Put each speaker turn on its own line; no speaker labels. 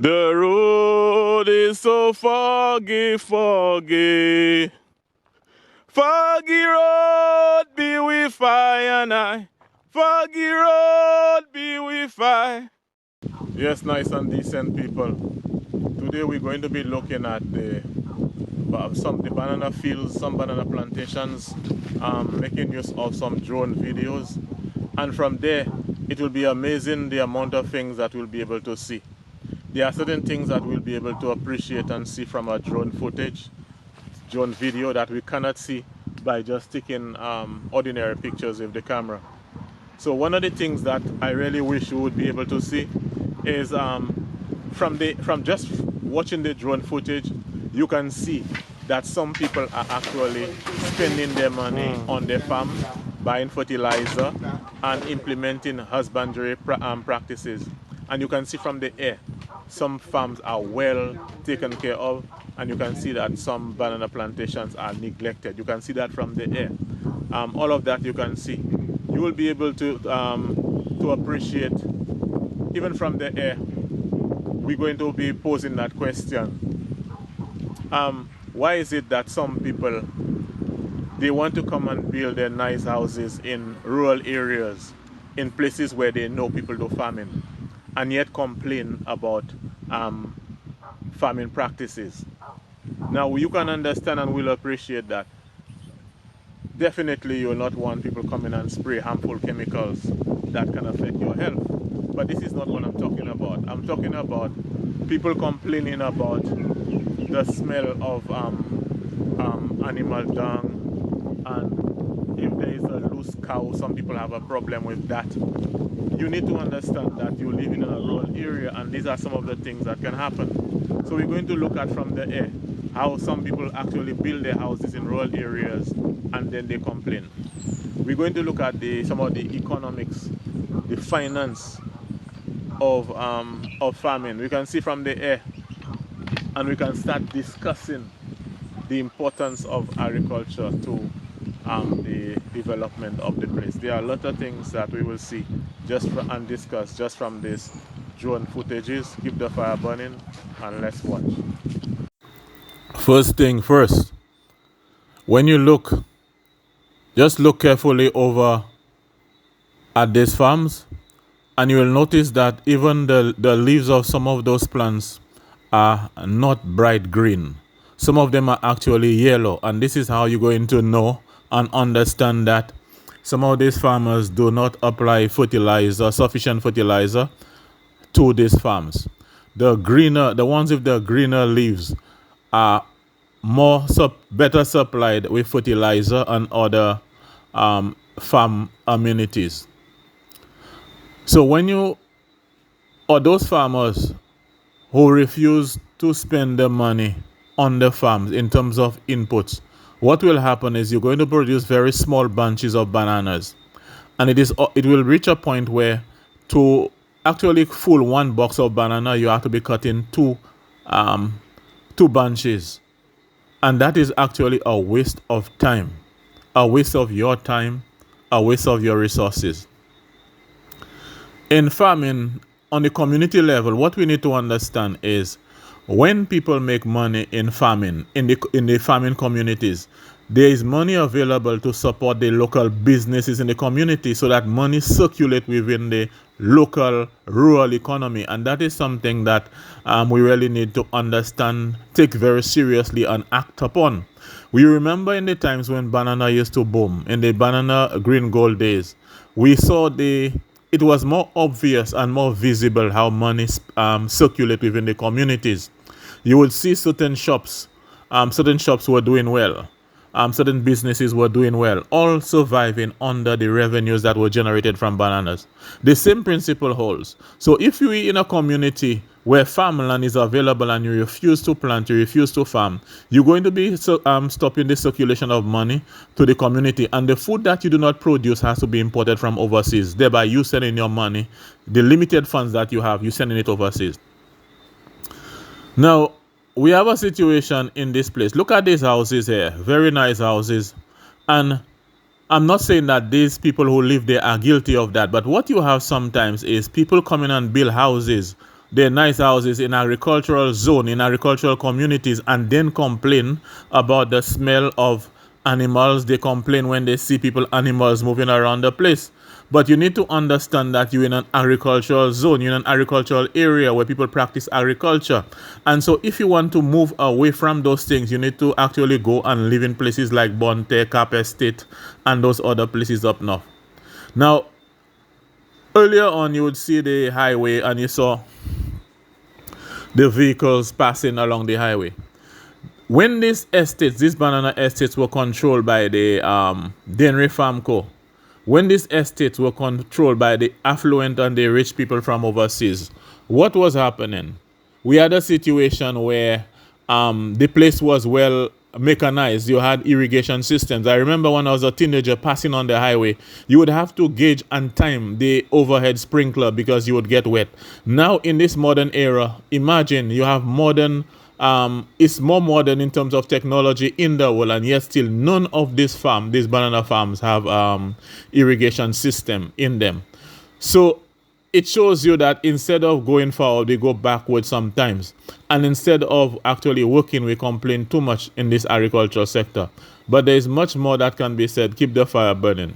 The road is so foggy, foggy. Foggy road be with I and I. Foggy road be with I. Yes, nice and decent people. Today we're going to be looking at the banana fields, some banana plantations, making use of some drone videos. And from there, it will be amazing the amount of things that we'll be able to see. There are certain things that we'll be able to appreciate and see from a drone footage, drone video that we cannot see by just taking ordinary pictures with the camera. So one of the things that I really wish you would be able to see is from just watching the drone footage, you can see that some people are actually spending their money on their farm, buying fertilizer and implementing husbandry practices. And you can see from the air, some farms are well taken care of, and you can see that some banana plantations are neglected. You can see that from the air. All of that you can see. You will be able to appreciate, even from the air. We're going to be posing that question. Why is it that some people, they want to come and build their nice houses in rural areas, in places where they know people do farming, and yet complain about farming practices? Now you can understand and will appreciate that. Definitely you will not want people coming and spray harmful chemicals that can affect your health. But this is not what I'm talking about. I'm talking about people complaining about the smell of animal dung, and if there is a loose cow, some people have a problem with that. You need to understand that you live in a rural area, and these are some of the things that can happen. So we're going to look at from the air how some people actually build their houses in rural areas and then they complain. We're going to look at some of the economics, the finance of farming. We can see from the air, and we can start discussing the importance of agriculture to the development of the place. There are a lot of things that we will see and discuss just from this drone footages. Keep the fire burning and let's watch. First thing first, when you look, just look carefully over at these farms, and you will notice that even the leaves of some of those plants are not bright green. Some of them are actually yellow, and this is how you're going to know and understand that some of these farmers do not apply fertilizer, sufficient fertilizer to these farms. The ones with the greener leaves are better supplied with fertilizer and other farm amenities. So those farmers who refuse to spend the money on the farms in terms of inputs, what will happen is you're going to produce very small bunches of bananas, and it will reach a point where to actually full one box of banana, you have to be cutting two bunches, and that is actually a waste of time, a waste of your time, a waste of your resources. In farming, on the community level, what we need to understand is when people make money in farming, in the farming communities, there is money available to support the local businesses in the community so that money circulate within the local rural economy. And that is something that we really need to understand, take very seriously and act upon. We remember in the times when banana used to boom, in the banana green gold days, we saw it was more obvious and more visible how money circulate within the communities. You would see certain shops were doing well. Certain businesses were doing well, all surviving under the revenues that were generated from bananas. The same principle holds. So if you're in a community where farmland is available and you refuse to plant, you refuse to farm, you're going to be stopping the circulation of money to the community. And the food that you do not produce has to be imported from overseas. Thereby, you sending your money, the limited funds that you have, you sending it overseas. Now, we have a situation in this place. Look at these houses here. Very nice houses. And I'm not saying that these people who live there are guilty of that. But what you have sometimes is people coming and build houses their nice houses in agricultural zone, in agricultural communities, and then complain about the smell of animals. They complain when they see animals moving around the place. But you need to understand that you're in an agricultural zone, you're in an agricultural area where people practice agriculture. And so if you want to move away from those things, you need to actually go and live in places like Bonte, Cap Estate, and those other places up north. Now, earlier on, you would see the highway and you saw the vehicles passing along the highway. When these banana estates were controlled by the Denry Farm Co., when these estates were controlled by the affluent and the rich people from overseas, what was happening? We had a situation where the place was well mechanized. You had irrigation systems. I remember when I was a teenager passing on the highway, you would have to gauge and time the overhead sprinkler because you would get wet. Now in this modern era, imagine you have modern, it's more modern in terms of technology in the world, and yet still none of these banana farms have irrigation system in them. So it shows you that instead of going forward, we go backward sometimes. And instead of actually working, we complain too much in this agricultural sector. But there is much more that can be said. Keep the fire burning.